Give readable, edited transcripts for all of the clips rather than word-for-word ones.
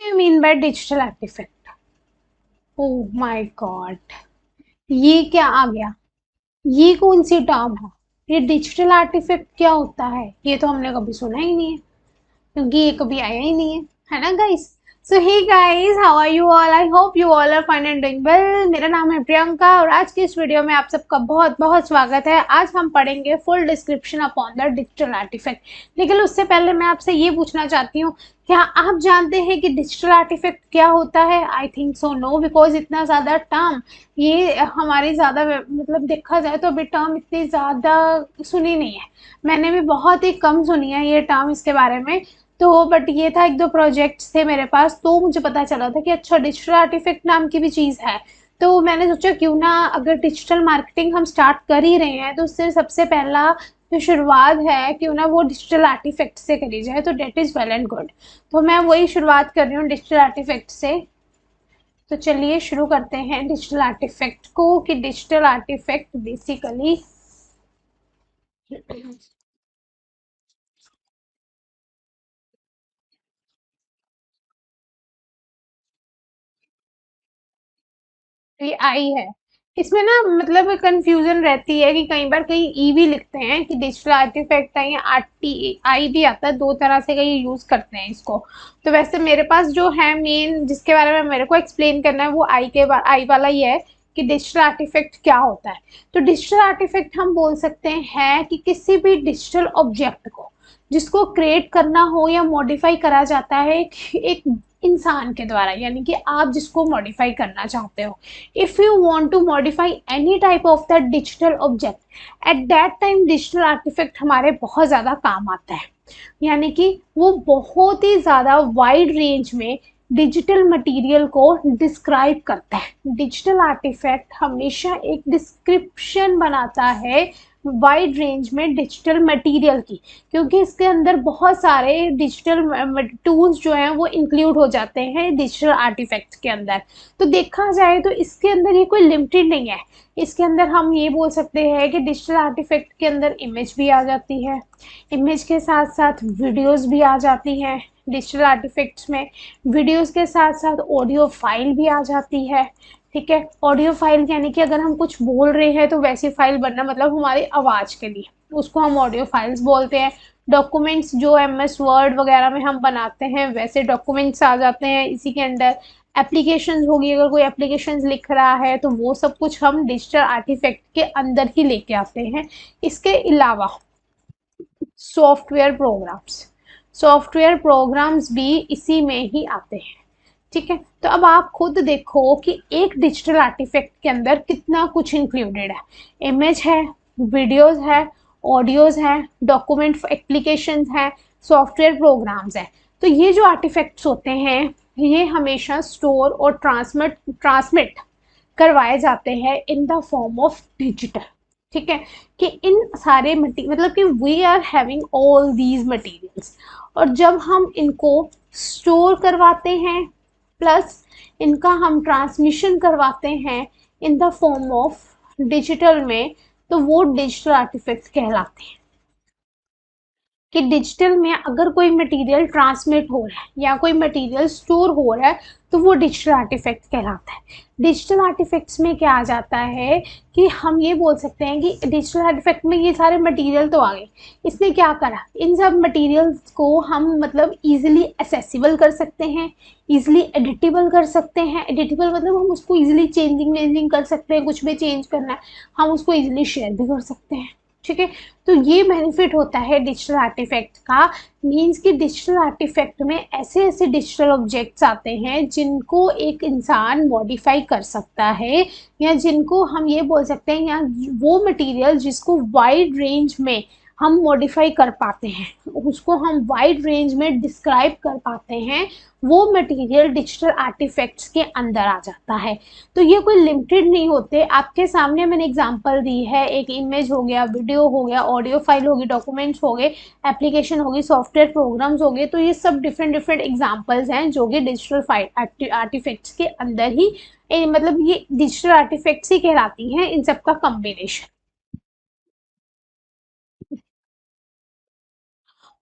I mean by digital artifact? Oh my god, ये क्या आ गया? ये कौन सी टर्म है? ये डिजिटल आर्टिफैक्ट क्या होता है? ये तो हमने कभी सुना ही नहीं है, क्योंकि ये कभी आया ही नहीं है ना guys? So hey guys, how are you all? I hope you all are fine and doing well. मेरा नाम है प्रियंका और आज की इस वीडियो में आप सबका बहुत बहुत स्वागत है। आज हम पढ़ेंगे full description upon the digital artifact. लेकिन उससे पहले मैं आपसे ये पूछना चाहती हूँ, क्या आप जानते हैं कि डिजिटल आर्टिफैक्ट क्या होता है? I think so no, because इतना ज़्यादा टर्म ये हमारी ज़्यादा मतलब देखा जाए तो अभी टर्म इतनी ज़्यादा सुनी नहीं है। मैंने भी बहुत ही कम सुनी है ये टर्म इसके बारे में। तो बट ये था, एक दो प्रोजेक्ट्स थे मेरे पास, तो मुझे पता चला था कि अच्छा डिजिटल आर्टिफैक्ट नाम की भी चीज़ है। तो मैंने सोचा क्यों ना, अगर डिजिटल मार्केटिंग हम स्टार्ट कर ही रहे हैं तो उससे सबसे पहला जो शुरुआत है क्यों ना वो डिजिटल आर्टिफैक्ट से करी जाए, तो that is well and good. तो मैं वही शुरुआत कर रही हूँ डिजिटल आर्टिफैक्ट से। तो चलिए शुरू करते हैं डिजिटल आर्टिफैक्ट को, कि डिजिटल आर्टिफैक्ट बेसिकली ये आई है। इसमें ना मतलब कंफ्यूजन रहती है कि कई बार कहीं ई भी लिखते हैं कि डिजिटल आर्टिफैक्ट है, या आर टी आई भी आता है, दो तरह से कहीं यूज करते हैं इसको। तो वैसे मेरे पास जो है मेन जिसके बारे में मेरे को एक्सप्लेन करना है वो आई वाला ही है, कि डिजिटल आर्टिफैक्ट क्या होता है। तो डिजिटल आर्टिफैक्ट हम बोल सकते हैं कि किसी भी डिजिटल ऑब्जेक्ट को जिसको क्रिएट करना हो या मॉडिफाई करा जाता है एक इंसान के द्वारा, यानी कि आप जिसको मॉडिफाई करना चाहते हो। if you want to modify any type of that digital object at that time digital artifact हमारे बहुत ज़्यादा काम आता है। यानी कि वो बहुत ही ज़्यादा वाइड रेंज में डिजिटल मटेरियल को डिस्क्राइब करता है। डिजिटल आर्टिफैक्ट हमेशा एक डिस्क्रिप्शन बनाता है वाइड रेंज में डिजिटल मटेरियल की, क्योंकि इसके अंदर बहुत सारे डिजिटल टूल्स जो हैं वो इंक्लूड हो जाते हैं डिजिटल आर्टिफैक्ट के अंदर। तो देखा जाए तो इसके अंदर ये कोई लिमिटेड नहीं है। इसके अंदर हम ये बोल सकते हैं कि डिजिटल आर्टिफैक्ट के अंदर इमेज भी आ जाती है, इमेज के साथ साथ वीडियोस भी आ जाती हैं डिजिटल आर्टिफैक्ट्स में, वीडियोस के साथ साथ ऑडियो फाइल भी आ जाती है। ठीक है, ऑडियो फाइल यानी कि अगर हम कुछ बोल रहे हैं तो वैसी फाइल बनना, मतलब हमारी आवाज़ के लिए, उसको हम ऑडियो फाइल्स बोलते हैं। डॉक्यूमेंट्स जो एम एस वर्ड वगैरह में हम बनाते हैं वैसे डॉक्यूमेंट्स आ जाते हैं इसी के अंदर। एप्लीकेशन होगी, अगर कोई एप्लीकेशन लिख रहा है तो वो सब कुछ हम डिजिटल आर्टिफैक्ट के अंदर ही लेके आते हैं। इसके अलावा सॉफ्टवेयर प्रोग्राम्स सॉफ्टवेयर प्रोग्राम्स भी इसी में ही आते हैं। ठीक है, तो अब आप खुद देखो कि एक डिजिटल आर्टिफैक्ट के अंदर कितना कुछ इंक्लूडेड है। इमेज है, वीडियोस है, ऑडियोज है, डॉक्यूमेंट एप्लीकेशन है, सॉफ्टवेयर प्रोग्राम्स है। तो ये जो आर्टिफैक्ट्स होते हैं ये हमेशा स्टोर और ट्रांसमिट करवाए जाते हैं in the form of digital. ठीक है, कि इन सारे मतलब कि we are having all these materials, और जब हम इनको स्टोर करवाते हैं प्लस इनका हम ट्रांसमिशन करवाते हैं in the form of digital में, तो वो डिजिटल आर्टिफैक्ट्स कहलाते हैं। कि डिजिटल में अगर कोई मटेरियल ट्रांसमिट हो रहा है या कोई मटेरियल स्टोर हो रहा है तो वो डिजिटल आर्टिफैक्ट कहलाता है। डिजिटल आर्टिफैक्ट्स में क्या आ जाता है कि हम ये बोल सकते हैं कि डिजिटल आर्टिफैक्ट में ये सारे मटेरियल तो आ गए, इसने क्या करा, इन सब मटेरियल्स को हम मतलब इजीली एक्सेसिबल कर सकते हैं, इजीली एडिटेबल कर सकते हैं। एडिटेबल मतलब हम उसको इजीली चेंजिंग वेंजिंग कर सकते हैं, कुछ भी चेंज करना है हम उसको इजीली शेयर भी कर सकते हैं। ठीक है, तो ये बेनिफिट होता है डिजिटल आर्टिफैक्ट का। मीन्स कि डिजिटल आर्टिफैक्ट में ऐसे ऐसे डिजिटल ऑब्जेक्ट्स आते हैं जिनको एक इंसान मॉडिफाई कर सकता है, या जिनको हम ये बोल सकते हैं, या वो मटेरियल जिसको वाइड रेंज में हम मॉडिफाई कर पाते हैं, उसको हम वाइड रेंज में डिस्क्राइब कर पाते हैं, वो मटेरियल डिजिटल आर्टिफैक्ट्स के अंदर आ जाता है। तो ये कोई लिमिटेड नहीं होते। आपके सामने मैंने एग्जांपल दी है, एक इमेज हो गया, वीडियो हो गया, ऑडियो फाइल होगी, डॉक्यूमेंट्स हो गए, एप्लीकेशन होगी, सॉफ्टवेयर प्रोग्राम्स हो गए। तो ये सब डिफरेंट डिफरेंट एग्जांपल्स हैं जो कि डिजिटल फाइल आर्टिफैक्ट्स के अंदर ही मतलब ये डिजिटल आर्टिफैक्ट्स ही कहलाती हैं, इन सब का कॉम्बिनेशन।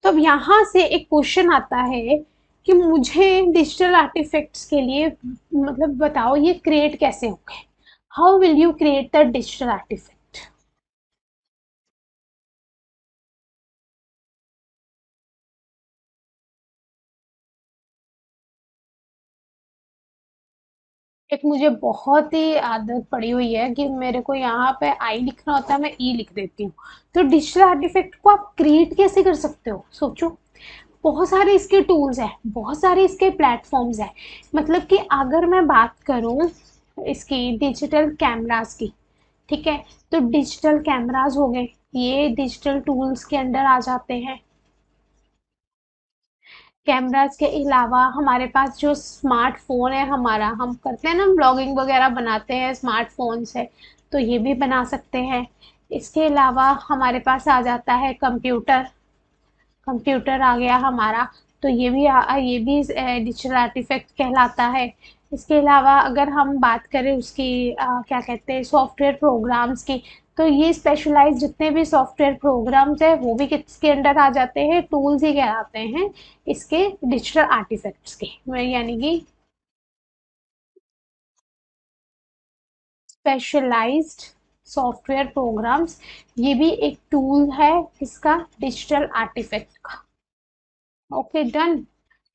तो अब यहाँ से एक क्वेश्चन आता है कि मुझे डिजिटल आर्टिफैक्ट्स के लिए मतलब बताओ ये क्रिएट कैसे होंगे, how will you create the digital artifact. एक मुझे बहुत ही आदत पड़ी हुई है कि मेरे को यहाँ पे आई लिखना होता है, मैं ई लिख देती हूँ। तो डिजिटल आर्टिफैक्ट को आप क्रिएट कैसे कर सकते हो, सोचो। बहुत सारे इसके टूल्स हैं, बहुत सारे इसके प्लेटफॉर्म्स हैं। मतलब कि अगर मैं बात करूँ इसकी डिजिटल कैमरास की, ठीक है, तो डिजिटल कैमरास हो गए, ये डिजिटल टूल्स के अंडर आ जाते हैं। कैमरास के अलावा हमारे पास जो स्मार्टफोन है हमारा, हम करते हैं ना ब्लॉगिंग वगैरह बनाते हैं स्मार्टफोन से, तो ये भी बना सकते हैं। इसके अलावा हमारे पास आ जाता है कंप्यूटर, कंप्यूटर आ गया हमारा, तो ये भी डिजिटल आर्टिफैक्ट कहलाता है। इसके अलावा अगर हम बात करें उसकी क्या कहते हैं सॉफ्टवेयर प्रोग्राम्स की, तो ये स्पेशलाइज़ जितने भी सॉफ्टवेयर प्रोग्राम्स हैं वो भी किसके अंडर आ जाते हैं, टूल्स ही कहलाते हैं इसके डिजिटल आर्टिफैक्ट्स के। यानी कि स्पेशलाइज्ड सॉफ्टवेयर प्रोग्राम्स, ये भी एक टूल है इसका डिजिटल आर्टिफैक्ट का। Okay done.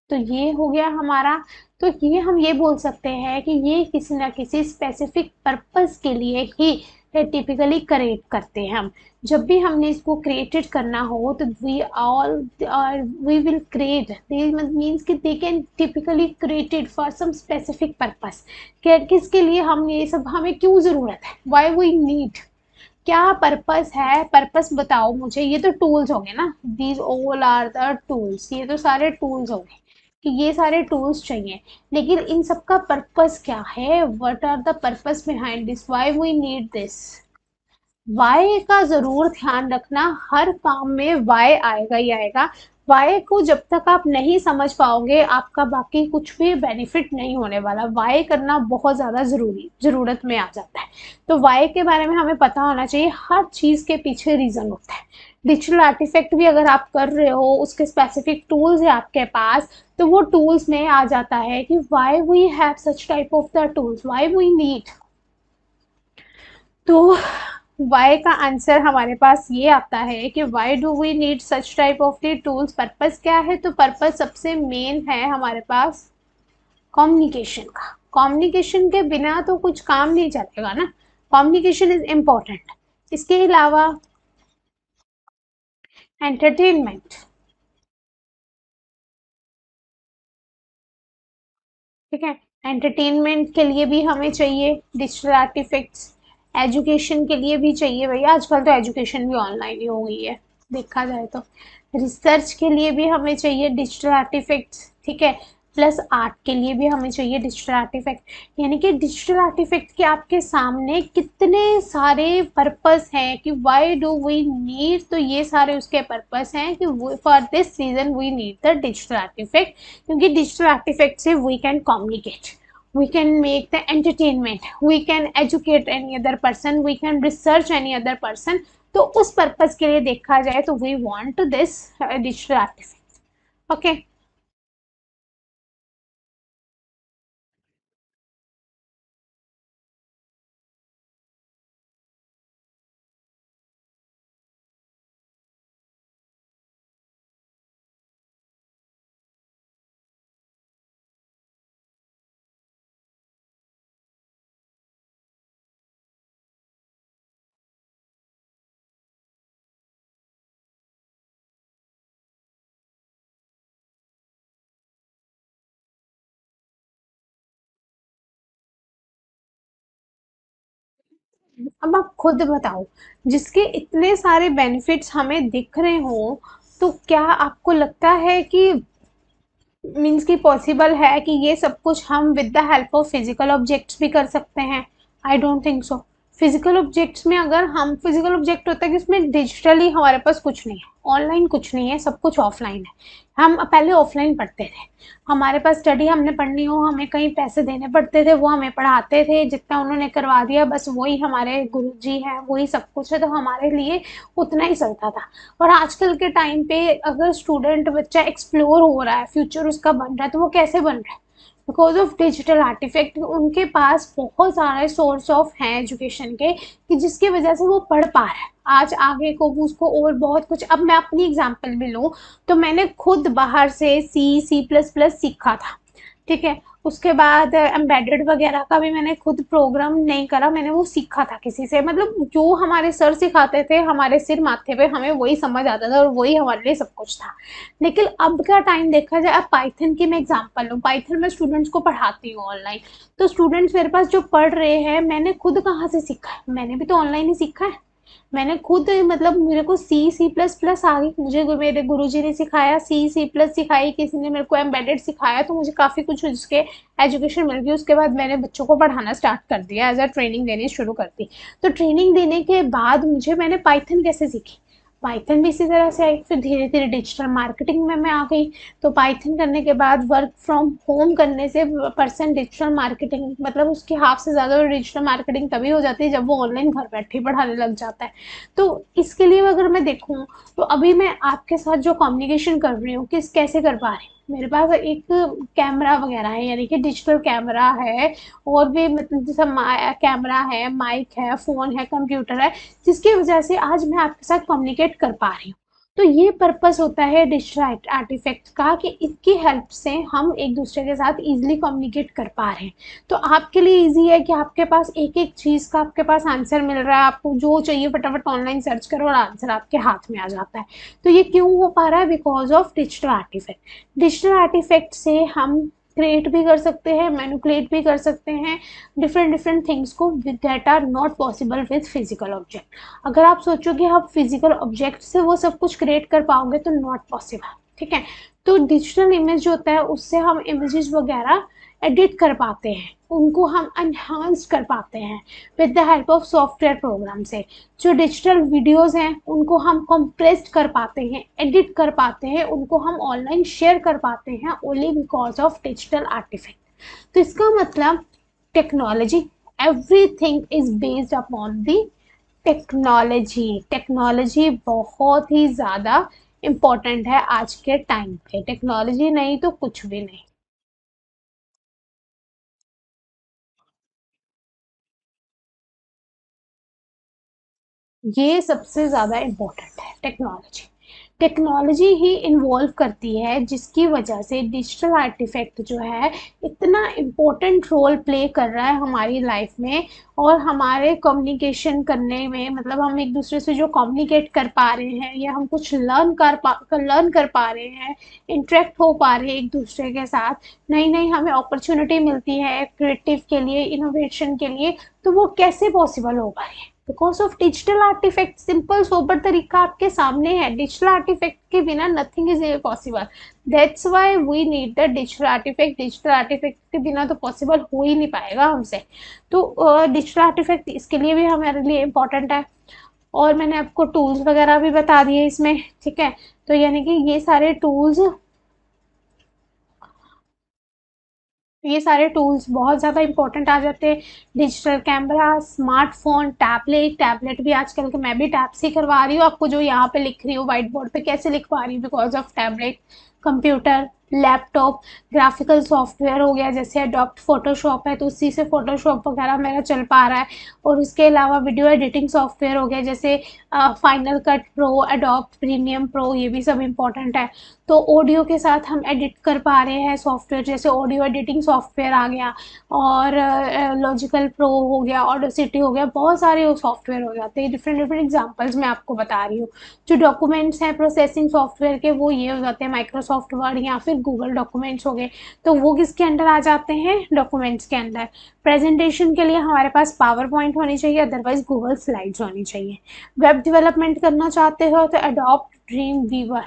तो ये हो गया हमारा। तो ये हम ये बोल सकते हैं कि ये किसी ना किसी स्पेसिफिक पर्पस के लिए ही टिपिकली क्रिएट करते हैं हम। जब भी हमने इसको क्रिएटेड करना हो तो वी विल क्रिएट मीन्स कि they can typically created for some specific purpose. किसके लिए हम ये सब, हमें क्यों ज़रूरत है, वाई वी नीड, क्या पर्पस है, पर्पस बताओ मुझे। ये तो टूल्स हो गए ना, these all are the tools, ये तो सारे टूल्स हो गए कि ये सारे टूल्स चाहिए। लेकिन इन सब का पर्पस क्या है, what are the purpose behind this, why we need this. Why का जरूर ध्यान रखना, हर काम में वाई आएगा ही आएगा। वाई को जब तक आप नहीं समझ पाओगे आपका बाकी कुछ भी बेनिफिट नहीं होने वाला। वाई करना बहुत ज़्यादा ज़रूरत में आ जाता है। तो वाई के बारे में हमें पता होना चाहिए, हर चीज़ के पीछे रीज़न होता है। डिजिटल आर्टिफैक्ट भी अगर आप कर रहे हो, उसके स्पेसिफिक टूल्स है आपके पास, तो वो टूल्स में आ जाता है कि why we have such type of the tools, why we need. तो वाई का आंसर हमारे पास ये आता है कि why do we need such type of the tools. Purpose क्या है, तो पर्पस सबसे मेन है हमारे पास कम्युनिकेशन का। कम्युनिकेशन के बिना तो कुछ काम नहीं चलेगा ना, कम्युनिकेशन इज इम्पोर्टेंट। इसके अलावा एंटरटेनमेंट, ठीक है, एंटरटेनमेंट के लिए भी हमें चाहिए डिजिटल आर्टिफैक्ट्स। एजुकेशन के लिए भी चाहिए भैया, आजकल तो एजुकेशन भी ऑनलाइन ही हो गई है देखा जाए तो। रिसर्च के लिए भी हमें चाहिए डिजिटल आर्टिफैक्ट्स, ठीक है। प्लस आर्ट के लिए भी हमें चाहिए डिजिटल आर्टिफैक्ट। यानी कि डिजिटल आर्टिफैक्ट के आपके सामने कितने सारे पर्पस हैं कि वाई डू वी नीड, तो ये सारे उसके पर्पस हैं कि for this reason we need the digital artifact. क्योंकि डिजिटल आर्टिफैक्ट से we can communicate, we can make the entertainment, we can educate any other person, we can research any other person। तो उस purpose के लिए देखा जाए तो we want this digital artifact। Okay. अब आप खुद बताओ, जिसके इतने सारे बेनिफिट्स हमें दिख रहे हो, तो क्या आपको लगता है कि मीन्स कि पॉसिबल है कि ये सब कुछ हम with the help of physical objects भी कर सकते हैं? I don't think so. Physical objects में अगर हम फिजिकल ऑब्जेक्ट होता है कि उसमें डिजिटली हमारे पास कुछ नहीं है, ऑनलाइन कुछ नहीं है, सब कुछ ऑफलाइन है। हम पहले ऑफलाइन पढ़ते थे, हमारे पास स्टडी हमने पढ़नी हो हमें कहीं पैसे देने पड़ते थे, वो हमें पढ़ाते थे, जितना उन्होंने करवा दिया बस वही हमारे गुरुजी हैं, वही सब कुछ है, तो हमारे लिए उतना ही चलता था। और आजकल के टाइम पे अगर स्टूडेंट बच्चा एक्सप्लोर हो रहा है, फ्यूचर उसका बन रहा है, तो वो कैसे बन रहा है? Because of digital artifact. उनके पास बहुत सारे सोर्स ऑफ हैं एजुकेशन के कि जिसकी वजह से वो पढ़ पा रहा है। आज आगे को भी उसको और बहुत कुछ, अब मैं अपनी एग्जांपल भी लूँ तो मैंने खुद बाहर से सी प्लस प्लस सीखा था, ठीक है। उसके बाद एम्बेडेड वगैरह का भी मैंने खुद प्रोग्राम नहीं करा, मैंने वो सीखा था किसी से, मतलब जो हमारे सर सिखाते थे हमारे सिर माथे पे हमें वही समझ आता था और वही हमारे लिए सब कुछ था। लेकिन अब का टाइम देखा जाए, अब पाइथन की मैं एग्जांपल लूँ, पाइथन में स्टूडेंट्स को पढ़ाती हूँ ऑनलाइन, तो स्टूडेंट्स मेरे पास जो पढ़ रहे हैं मैंने खुद कहाँ से सीखा है? मैंने भी तो ऑनलाइन ही सीखा है। मैंने खुद, मतलब मेरे को सी प्लस प्लस आ गई, मुझे मेरे गुरुजी ने सिखाया, सी प्लस सिखाई, किसी ने मेरे को एम्बेडेड सिखाया, तो मुझे काफ़ी कुछ उसके एजुकेशन मिल गई। उसके बाद मैंने बच्चों को पढ़ाना स्टार्ट कर दिया, एज अ ट्रेनिंग देनी शुरू कर दी। तो ट्रेनिंग देने के बाद मैंने पाइथन कैसे सीखी? पाइथन भी इसी तरह से आई, फिर धीरे धीरे डिजिटल मार्केटिंग में मैं आ गई। तो पाइथन करने के बाद वर्क फ्रॉम होम करने से पर्सन डिजिटल मार्केटिंग, मतलब उसकी हाफ से ज़्यादा डिजिटल मार्केटिंग तभी हो जाती है जब वो ऑनलाइन घर बैठे पढ़ाने लग जाता है। तो इसके लिए अगर मैं देखूँ तो अभी मैं आपके साथ जो कम्युनिकेशन कर रही हूँ किस कैसे कर पा रही हूँ? मेरे पास एक कैमरा वगैरह है, यानी कि डिजिटल कैमरा है, और भी मतलब जैसे कैमरा है, माइक है, फ़ोन है, कंप्यूटर है, जिसकी वजह से आज मैं आपके साथ कम्युनिकेट कर पा रही हूँ। तो ये पर्पस होता है डिजिटल आर्टिफैक्ट्स का कि इसकी हेल्प से हम एक दूसरे के साथ इजीली कम्युनिकेट कर पा रहे हैं। तो आपके लिए इजी है कि आपके पास एक एक चीज़ का आपके पास आंसर मिल रहा है, आपको जो चाहिए फटाफट ऑनलाइन सर्च करो और आंसर आपके हाथ में आ जाता है। तो ये क्यों हो पा रहा है? Because of digital artifact. Digital artifact से हम क्रिएट भी कर सकते हैं, मैनिपुलेट भी कर सकते हैं डिफरेंट डिफरेंट थिंग्स को that are not possible with physical object. अगर आप सोचो कि आप फिजिकल ऑब्जेक्ट से वो सब कुछ क्रिएट कर पाओगे तो नॉट पॉसिबल, ठीक है। तो डिजिटल इमेज जो होता है उससे हम इमेजेस वगैरह एडिट कर पाते हैं, उनको हम एनहांस कर पाते हैं with the help of software program से। जो डिजिटल वीडियोस हैं उनको हम कंप्रेस्ड कर पाते हैं, एडिट कर पाते हैं, उनको हम ऑनलाइन शेयर कर पाते हैं only because of digital artifact. तो इसका मतलब technology, everything is based upon the technology. Technology बहुत ही ज़्यादा इम्पोर्टेंट है आज के टाइम पे, टेक्नोलॉजी नहीं तो कुछ भी नहीं। ये सबसे ज़्यादा इम्पोर्टेंट है टेक्नोलॉजी। टेक्नोलॉजी ही इन्वॉल्व करती है जिसकी वजह से डिजिटल आर्टिफैक्ट जो है इतना इम्पोर्टेंट रोल प्ले कर रहा है हमारी लाइफ में और हमारे कम्युनिकेशन करने में, मतलब हम एक दूसरे से जो कम्युनिकेट कर पा रहे हैं या हम कुछ लर्न कर पा रहे हैं, इंटरेक्ट हो पा रहे हैं एक दूसरे के साथ, नई नई हमें अपॉर्चुनिटी मिलती है क्रिएटिव के लिए, इनोवेशन के लिए, तो वो कैसे पॉसिबल हो पा रही है? Because of digital artifact. Simple sober तरीका आपके सामने है, डिजिटल आर्टिफैक्ट के बिना nothing is possible. That's why we need the digital artifact. Digital artifact के बिना तो पॉसिबल हो ही नहीं पाएगा हमसे। तो डिजिटल आर्टिफैक्ट इसके लिए भी हमारे लिए इम्पोर्टेंट है। और मैंने आपको टूल्स वगैरह भी बता दिए इसमें, ठीक है। तो यानी कि ये सारे टूल्स बहुत ज़्यादा इंपॉर्टेंट आ जाते हैं। Digital camera, smartphone, tablet, tablet भी आजकल के मैं भी टैब से करवा रही हूँ आपको, जो यहाँ पे लिख रही हूँ व्हाइट बोर्ड पे कैसे लिख पा रही हूँ because of tablet. Computer, laptop, graphical software हो गया, जैसे अडोप्ट फोटोशॉप है तो उसी से फोटोशॉप वगैरह मेरा चल पा रहा है। और उसके अलावा वीडियो एडिटिंग सॉफ्टवेयर हो गया, जैसे final cut pro, adopt premium pro, ये भी सब इम्पोर्टेंट है। तो ऑडियो के साथ हम एडिट कर पा रहे हैं सॉफ्टवेयर, जैसे ऑडियो एडिटिंग सॉफ्टवेयर आ गया, और लॉजिकल प्रो हो गया, ऑडोसिटी हो गया, बहुत सारे सॉफ्टवेयर हो जाते हैं। डिफरेंट डिफरेंट एग्जांपल्स मैं आपको बता रही हूँ। जो डॉक्यूमेंट्स हैं प्रोसेसिंग सॉफ्टवेयर के, वो ये हो जाते हैं माइक्रोसॉफ्ट वर्ड या फिर गूगल डॉक्यूमेंट्स हो गए, तो वो किसके अंडर आ जाते हैं? डॉक्यूमेंट्स के अंदर। प्रेजेंटेशन के लिए हमारे पास पावर पॉइंट होनी चाहिए, अदरवाइज गूगल स्लाइड्स होनी चाहिए। वेब डेवलपमेंट करना चाहते हो तो अडोप्ट ड्रीम वीवर,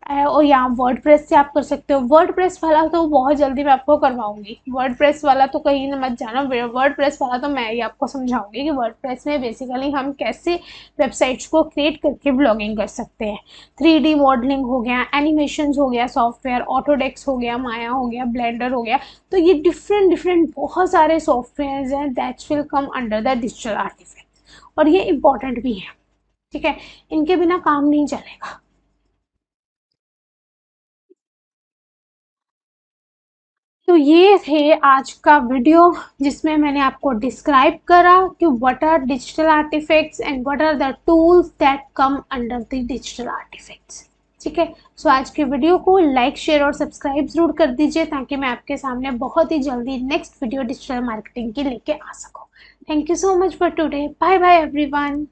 और यहाँ वर्डप्रेस से आप कर सकते हो। वर्डप्रेस वाला तो बहुत जल्दी मैं आपको करवाऊंगी, वर्डप्रेस वाला तो कहीं ना मत जाना, वर्डप्रेस वाला तो मैं ही आपको समझाऊंगी कि वर्डप्रेस में बेसिकली हम कैसे वेबसाइट्स को क्रिएट करके ब्लॉगिंग कर सकते हैं। 3D मॉडलिंग हो गया, एनिमेशन हो गया, सॉफ्टवेयर ऑटोडेस्क हो गया, माया हो गया, ब्लेंडर हो गया, तो ये डिफरेंट डिफरेंट बहुत सारे सॉफ्टवेयर हैं that's will come under the digital artifact, और ये इम्पॉर्टेंट भी है, ठीक है, इनके बिना काम नहीं चलेगा। तो ये थे आज का वीडियो, जिसमें मैंने आपको डिस्क्राइब करा कि what are digital artifacts and what are the tools that come under the digital artifacts. ठीक है, सो आज के वीडियो को लाइक शेयर और सब्सक्राइब जरूर कर दीजिए, ताकि मैं आपके सामने बहुत ही जल्दी नेक्स्ट वीडियो डिजिटल मार्केटिंग की लेके आ सकूं। Thank you so much for today, bye bye everyone.